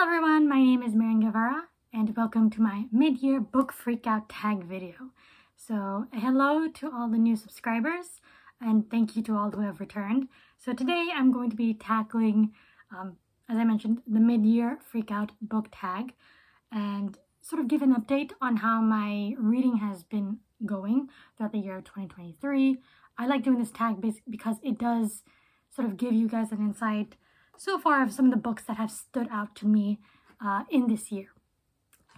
everyone, my name is Marian Guevara and welcome to my mid-year book freakout tag video. So hello to all the new subscribers and thank you to all who have returned. So today I'm going to be tackling, as I mentioned, the mid-year freakout book tag and sort of give an update on how my reading has been going throughout the year of 2023. I like doing this tag because it does sort of give you guys an insight so far of some of the books that have stood out to me in this year.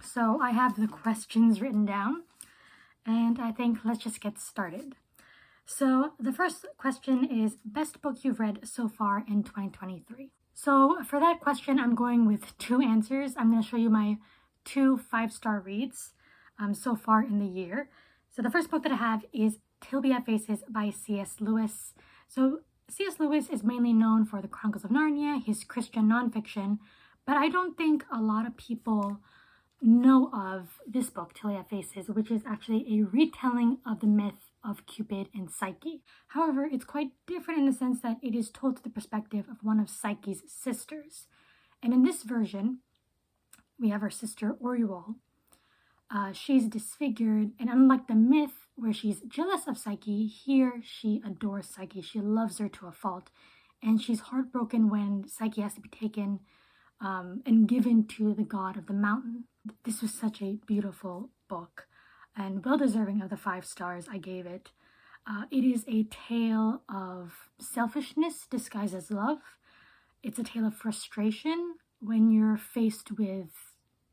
So I have the questions written down and I think let's just get started. So the first question is best book you've read so far in 2023. So for that question, I'm going with two answers. I'm going to show you my 2 5-star reads so far in the year. So the first book that I have is Till We Have Faces by C.S. Lewis. So C.S. Lewis is mainly known for the Chronicles of Narnia, his Christian nonfiction, but I don't think a lot of people know of this book, Till We Have Faces, which is actually a retelling of the myth of Cupid and Psyche. However, it's quite different in the sense that it is told through the perspective of one of Psyche's sisters. And in this version, we have her sister Orual. She's disfigured, and unlike the myth where she's jealous of Psyche, here she adores Psyche. She loves her to a fault, and she's heartbroken when Psyche has to be taken and given to the god of the mountain. This was such a beautiful book and well deserving of the 5 stars I gave it. It is a tale of selfishness disguised as love. It's a tale of frustration when you're faced with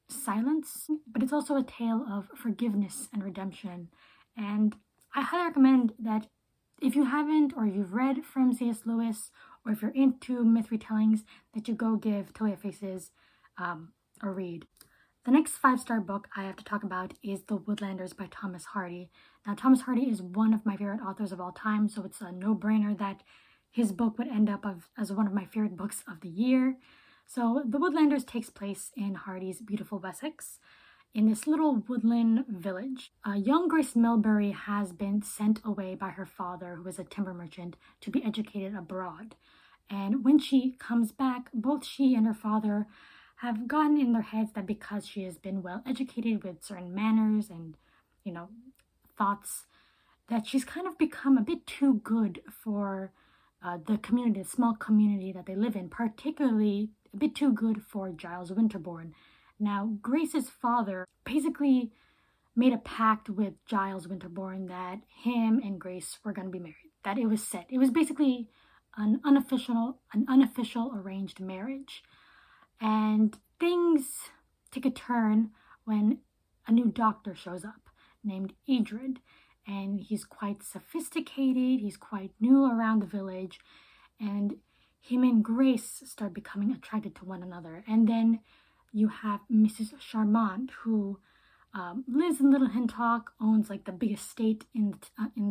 silence, but it's also a tale of forgiveness and redemption. And I highly recommend that if you haven't, or if you've read from C.S. Lewis, or if you're into myth retellings, that you go give Till We Have Faces a read. The next 5-star book I have to talk about is The Woodlanders by Thomas Hardy. Now, Thomas Hardy is one of my favorite authors of all time, so it's a no-brainer that his book would end up as one of my favorite books of the year. So The Woodlanders takes place in Hardy's beautiful Wessex, in this little woodland village. Young Grace Melbury has been sent away by her father, who is a timber merchant, to be educated abroad. And when she comes back, both she and her father have gotten in their heads that because she has been well educated with certain manners and, thoughts, that she's kind of become a bit too good for the community, the small community that they live in, particularly a bit too good for Giles Winterbourne. Now, Grace's father basically made a pact with Giles Winterbourne that him and Grace were going to be married, that it was set. It was basically an unofficial arranged marriage. And things take a turn when a new doctor shows up named Edred. And he's quite sophisticated, he's quite new around the village, and him and Grace start becoming attracted to one another. And then you have Mrs. Charmant, who lives in Little Hintock, owns like the biggest estate in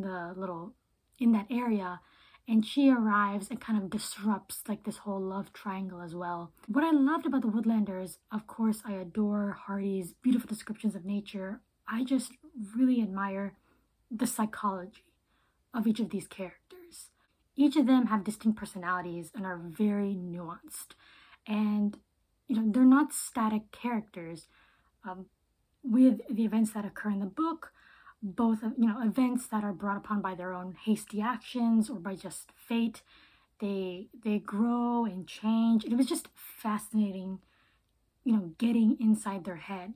that area, and she arrives and kind of disrupts like this whole love triangle as well. What I loved about The Woodlanders, of course, I adore Hardy's beautiful descriptions of nature. I just really admire the psychology of each of these characters. Each of them have distinct personalities and are very nuanced. And, they're not static characters. With the events that occur in the book, both, events that are brought upon by their own hasty actions or by just fate, they grow and change. And it was just fascinating, getting inside their head.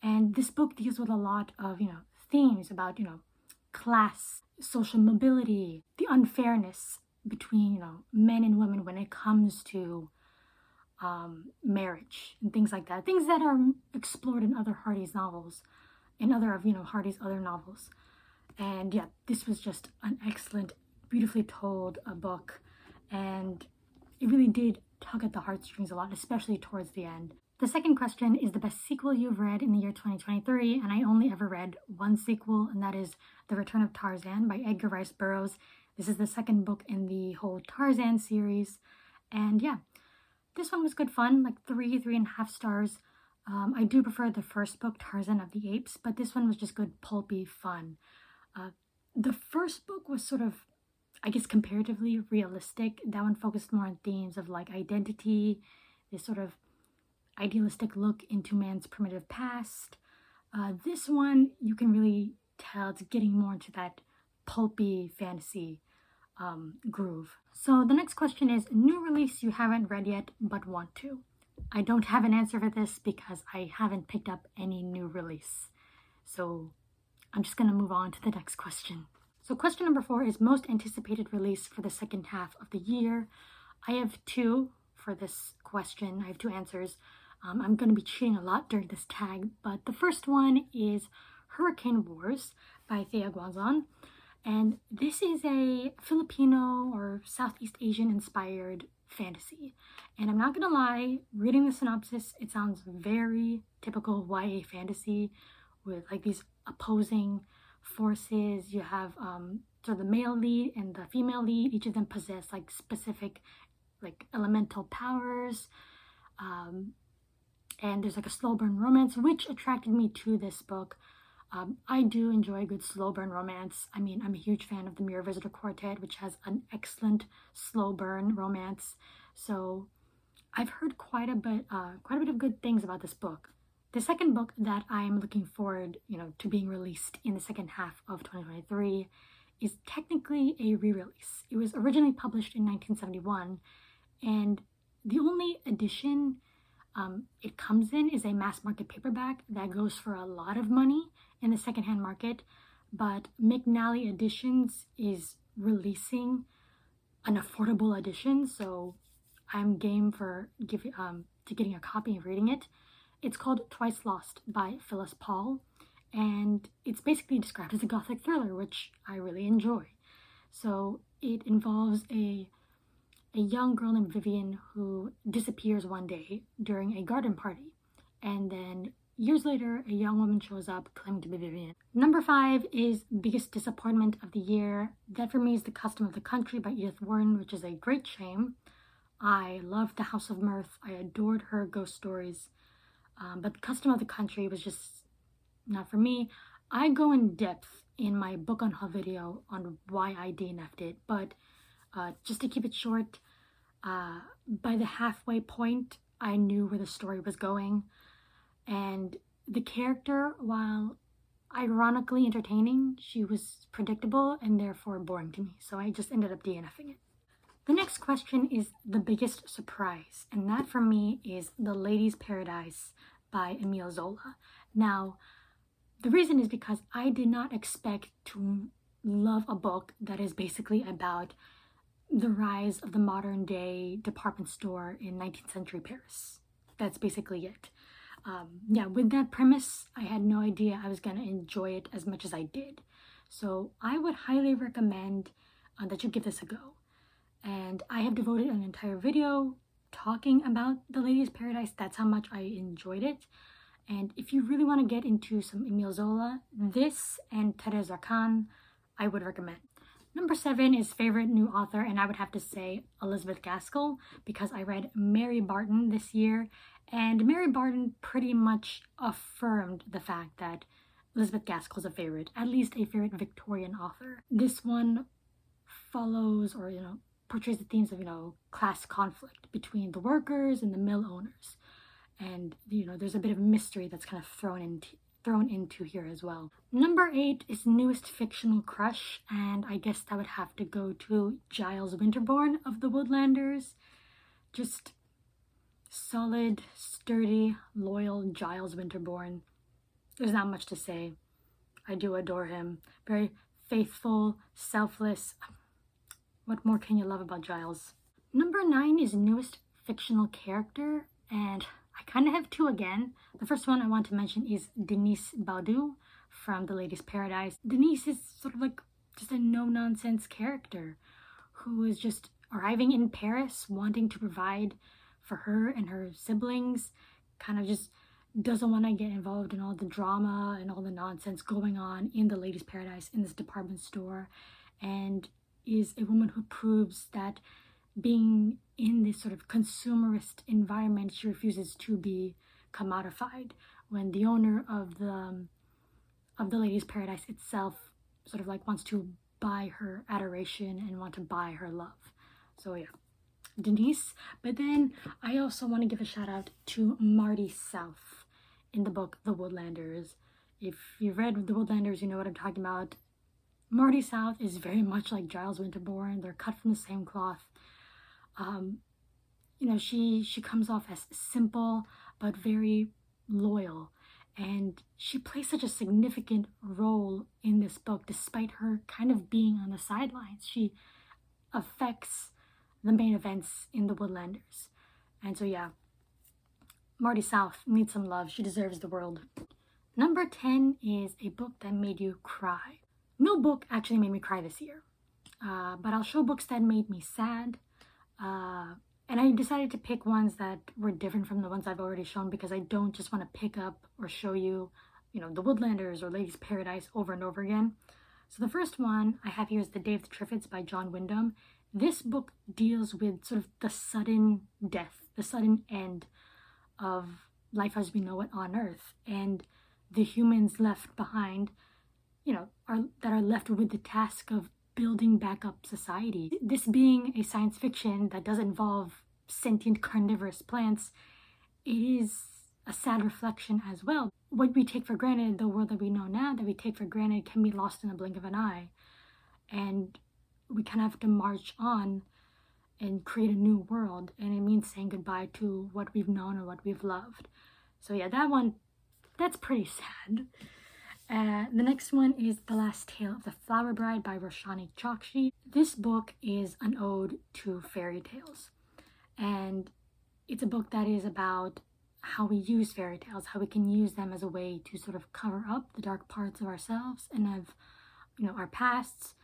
And this book deals with a lot of, themes about, class, social mobility, the unfairness between, men and women when it comes to marriage and things like that. Things that are explored in other Hardy's novels, in other of, Hardy's other novels. And yeah, this was just an excellent, beautifully told book. And it really did tug at the heartstrings a lot, especially towards the end. The second question is the best sequel you've read in the year 2023, and I only ever read one sequel, and that is The Return of Tarzan by Edgar Rice Burroughs. This is the second book in the whole Tarzan series, and yeah, this one was good fun, like 3.5 stars. I do prefer the first book, Tarzan of the Apes, but this one was just good, pulpy fun. The first book was sort of, I guess, comparatively realistic. That one focused more on themes of like identity, this sort of idealistic look into man's primitive past. This one, you can really tell it's getting more into that pulpy fantasy groove. So the next question is, new release you haven't read yet but want to. I don't have an answer for this because I haven't picked up any new release. So I'm just going to move on to the next question. So question number 4 is most anticipated release for the second half of the year. I have 2 for this question. I have 2 answers. I'm going to be cheating a lot during this tag, but the first one is Hurricane Wars by Thea Guanzon. And this is a Filipino or Southeast Asian inspired fantasy. And I'm not gonna lie, reading the synopsis, it sounds very typical YA fantasy with like these opposing forces. You have sort of the male lead and the female lead. Each of them possess like specific like elemental powers. And there's like a slow burn romance, which attracted me to this book. I do enjoy a good slow burn romance. I mean, I'm a huge fan of the Mirror Visitor Quartet, which has an excellent slow burn romance. So I've heard quite a bit of good things about this book. The second book that I'm looking forward, to being released in the second half of 2023 is technically a re-release. It was originally published in 1971, and the only edition it comes in is a mass market paperback that goes for a lot of money in the secondhand market, but McNally Editions is releasing an affordable edition, so I'm game for getting a copy and reading it. It's called Twice Lost by Phyllis Paul, and it's basically described as a gothic thriller, which I really enjoy. So it involves a young girl named Vivian who disappears one day during a garden party, and then years later a young woman shows up claiming to be Vivian. Number 5 is biggest disappointment of the year. That for me is The Custom of the Country by Edith Wharton, which is a great shame. I loved The House of Mirth. I adored her ghost stories, but The Custom of the Country was just not for me. I go in depth in my book on haul video on why I DNF'd it, but just to keep it short, by the halfway point, I knew where the story was going, and the character, while ironically entertaining, she was predictable and therefore boring to me, so I just ended up DNFing it. The next question is the biggest surprise, and that for me is The Lady's Paradise by Emile Zola. Now, the reason is because I did not expect to love a book that is basically about the rise of the modern day department store in 19th century Paris. That's basically it. With that premise, I had no idea I was going to enjoy it as much as I did. So I would highly recommend that you give this a go. And I have devoted an entire video talking about The Lady's Paradise. That's how much I enjoyed it. And if you really want to get into some Emile Zola, this and Thérèse Arcan, I would recommend. Number 7 is favorite new author, and I would have to say Elizabeth Gaskell, because I read Mary Barton this year, and Mary Barton pretty much affirmed the fact that Elizabeth Gaskell is a favorite, at least a favorite Victorian author. This one follows or, portrays the themes of, class conflict between the workers and the mill owners. And, there's a bit of mystery that's kind of thrown into here as well. Number 8 is newest fictional crush, and I guess that would have to go to Giles Winterbourne of the Woodlanders. Just solid, sturdy, loyal Giles Winterbourne. There's not much to say. I do adore him. Very faithful, selfless. What more can you love about Giles? Number 9 is newest fictional character, and I kind of have 2 again. The first one I want to mention is Denise Baudu from The Lady's Paradise. Denise is sort of like just a no-nonsense character who is just arriving in Paris, wanting to provide for her and her siblings, kind of just doesn't want to get involved in all the drama and all the nonsense going on in The Lady's Paradise in this department store, and is a woman who proves that being in this sort of consumerist environment, she refuses to be commodified when the owner of the Lady's Paradise itself sort of like wants to buy her adoration and want to buy her love. So yeah, Denise. But then I also want to give a shout out to Marty South in the book The Woodlanders. If you've read The Woodlanders, you know what I'm talking about. Marty South is very much like Giles Winterbourne. They're cut from the same cloth. You know, she comes off as simple but very loyal, and she plays such a significant role in this book despite her kind of being on the sidelines. She affects the main events in The Woodlanders. And so yeah, Marty South needs some love. She deserves the world. Number 10 is a book that made you cry. No book actually made me cry this year, but I'll show books that made me sad. And I decided to pick ones that were different from the ones I've already shown, because I don't just want to pick up or show you, you know, The Woodlanders or Lady's Paradise over and over again. So the first one I have here is The Day of the Triffids by John Wyndham. This book deals with sort of the sudden death, the sudden end of life as we know it on Earth, and the humans left behind, you know, are left with the task of building back up society. This being a science fiction that does involve sentient carnivorous plants, it is a sad reflection as well. What we take for granted, the world that we know now that we take for granted, can be lost in a blink of an eye. And we kind of have to march on and create a new world. And it means saying goodbye to what we've known and what we've loved. So yeah, that one, that's pretty sad. The next one is The Last Tale of the Flower Bride by Roshani Chokshi. This book is an ode to fairy tales, and it's a book that is about how we use fairy tales, how we can use them as a way to sort of cover up the dark parts of ourselves and of, you know, our pasts.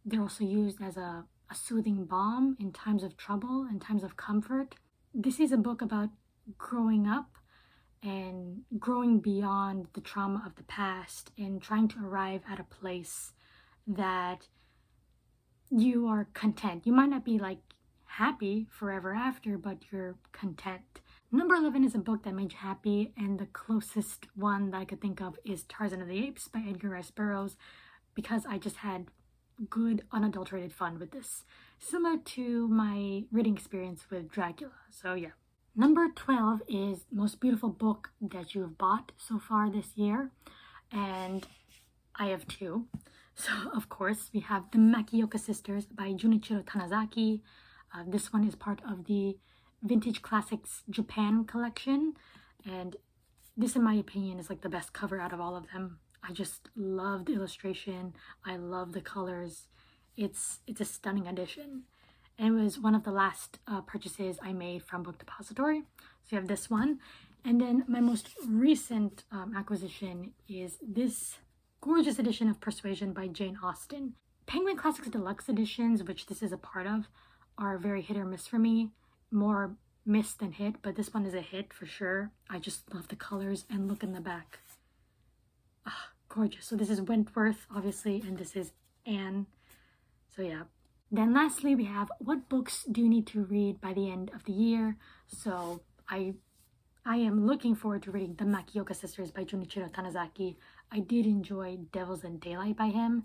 They're also used as a soothing balm in times of trouble and times of comfort. This is a book about growing up and growing beyond the trauma of the past and trying to arrive at a place that you are content. You might not be like happy forever after, but you're content. Number 11 is a book that made you happy, and the closest one that I could think of is Tarzan of the Apes by Edgar Rice Burroughs, because I just had good unadulterated fun with this, similar to my reading experience with Dracula. So yeah. Number 12 is Most Beautiful Book That You Have Bought So Far This Year, and I have two. So of course we have The Makioka Sisters by Junichiro Tanizaki. This one is part of the Vintage Classics Japan collection, and this in my opinion is like the best cover out of all of them. I just love the illustration, I love the colors. It's a stunning edition. And it was one of the last purchases I made from Book Depository. So you have this one. And then my most recent acquisition is this gorgeous edition of Persuasion by Jane Austen. Penguin Classics Deluxe editions, which this is a part of, are very hit or miss for me. More miss than hit, but this one is a hit for sure. I just love the colors, and look in the back. Ah, gorgeous. So this is Wentworth, obviously, and this is Anne. So yeah. Then lastly, we have What Books Do You Need to Read by the End of the Year? So I am looking forward to reading The Makioka Sisters by Junichiro Tanizaki. I did enjoy Devils in Daylight by him,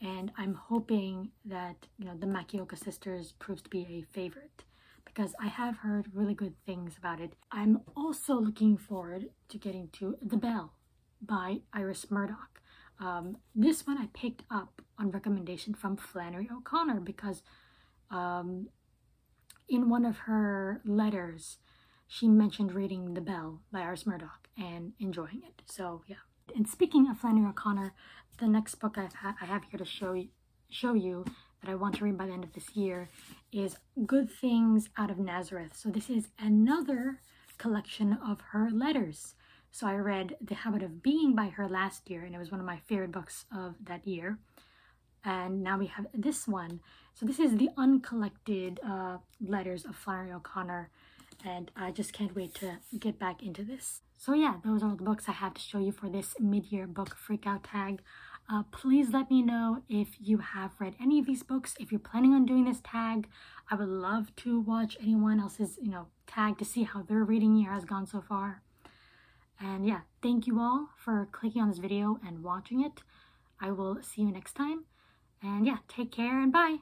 and I'm hoping that, you know, The Makioka Sisters proves to be a favorite, because I have heard really good things about it. I'm also looking forward to getting to The Bell by Iris Murdoch. This one I picked up on recommendation from Flannery O'Connor, because in one of her letters she mentioned reading The Bell by Iris Murdoch and enjoying it. So yeah. And speaking of Flannery O'Connor, the next book I have here to show you that I want to read by the end of this year is Good Things Out of Nazareth. So this is another collection of her letters. So I read The Habit of Being by her last year, and it was one of my favorite books of that year. And now we have this one. So this is the uncollected letters of Flannery O'Connor, and I just can't wait to get back into this. So yeah, those are all the books I have to show you for this mid-year book freakout tag. Please let me know if you have read any of these books. If you're planning on doing this tag, I would love to watch anyone else's, tag to see how their reading year has gone so far. And yeah, thank you all for clicking on this video and watching it. I will see you next time. And yeah, take care and bye.